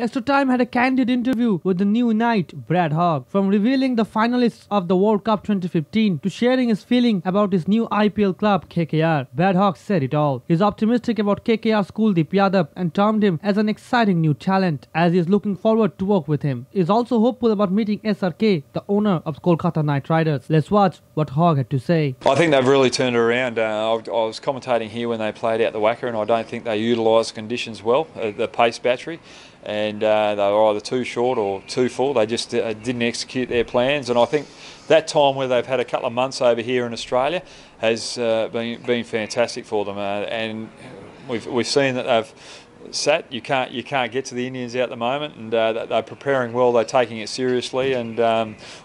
XtraTime had a candid interview with the new knight, Brad Hogg. From revealing the finalists of the World Cup 2015 to sharing his feeling about his new IPL club, KKR, Brad Hogg said it all. He's optimistic about KKR's Kuldeep Yadav and termed him as an exciting new talent, as he is looking forward to work with him. He's also hopeful about meeting SRK, the owner of Kolkata Knight Riders. Let's watch what Hogg had to say. I think they've really turned it around. I was commentating here when they played out the Wacker, and I don't think they utilised conditions well, the pace battery, and they were either too short or too full. They just didn't execute their plans, and I think that time where they've had a couple of months over here in Australia has been fantastic for them, and we've seen that they've sat. You can't get to the Indians out at the moment, and they're preparing well. They're taking it seriously, and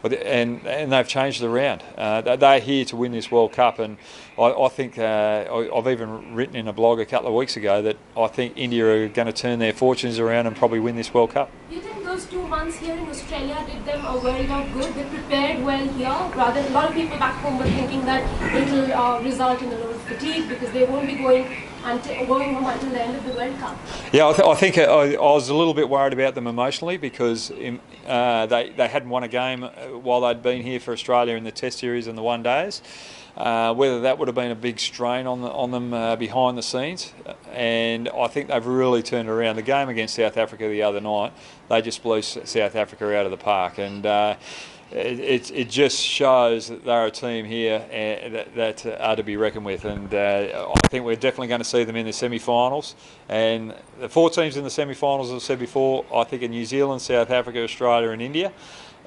they've changed it around. They're here to win this World Cup, and I think I've even written in a blog a couple of weeks ago that I think India are going to turn their fortunes around and probably win this World Cup. Do you think those 2 months here in Australia did them a World Cup good? They prepared well here. Rather, a lot of people back home were thinking that it will result in a lot of fatigue because they won't be going home until the end of the World Cup. Yeah, I think I was a little bit worried about them emotionally because they hadn't won a game while they'd been here for Australia in the Test series and the one days. Whether that would have been a big strain on them behind the scenes, and I think they've really turned around. The game against South Africa the other night, they just blew South Africa out of the park, and it just shows that they're a team here that are to be reckoned with, and I think we're definitely going to see them in the semi-finals. And the 4 teams in the semi-finals, as I said before, I think are New Zealand, South Africa, Australia and India.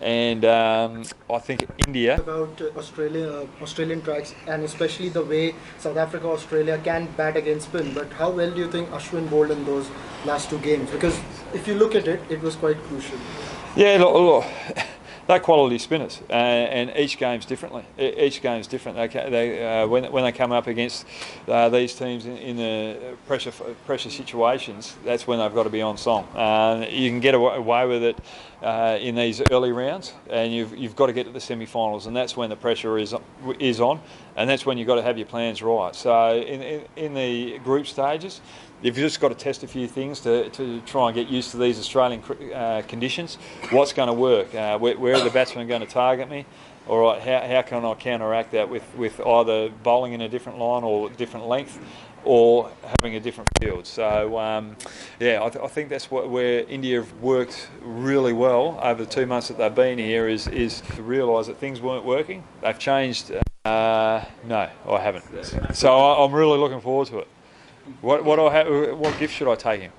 And I think India... About Australian tracks, and especially the way South Africa, Australia can bat against spin, but how well do you think Ashwin bowled in those last 2 games? Because if you look at it, it was quite crucial. Yeah, look. They're quality spinners, and each game's differently. Each game's different. When they come up against these teams in the pressure situations, that's when they've got to be on song. You can get away with it in these early rounds, and you've got to get to the semi-finals, and that's when the pressure is on, and that's when you've got to have your plans right. So in the group stages, you've just got to test a few things to try and get used to these Australian conditions. What's going to work? Where are the batsmen going to target me? All right, how can I counteract that with either bowling in a different line or different length, or having a different field? So yeah, I think that's where India have worked really well over the 2 months that they've been here is to realise that things weren't working. They've changed. No, I haven't. So I'm really looking forward to it. What gift should I take him?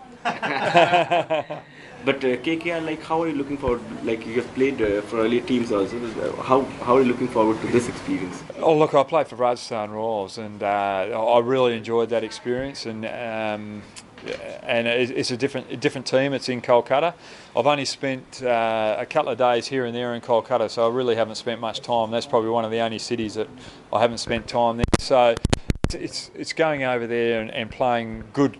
But KKR, like, how are you looking forward? Like, you have played for earlier teams also. How are you looking forward to this experience? Oh, look, I played for Rajasthan Royals, and I really enjoyed that experience. And it's a different team. It's in Kolkata. I've only spent a couple of days here and there in Kolkata, so I really haven't spent much time. That's probably one of the only cities that I haven't spent time there. So it's going over there and playing good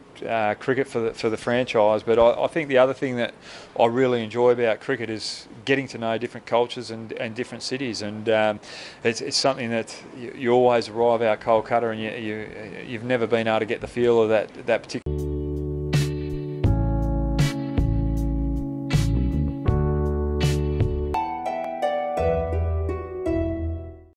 cricket for the franchise. But I think the other thing that I really enjoy about cricket is getting to know different cultures and different cities, and it's something that you always arrive out Kolkata and you've never been able to get the feel of that particular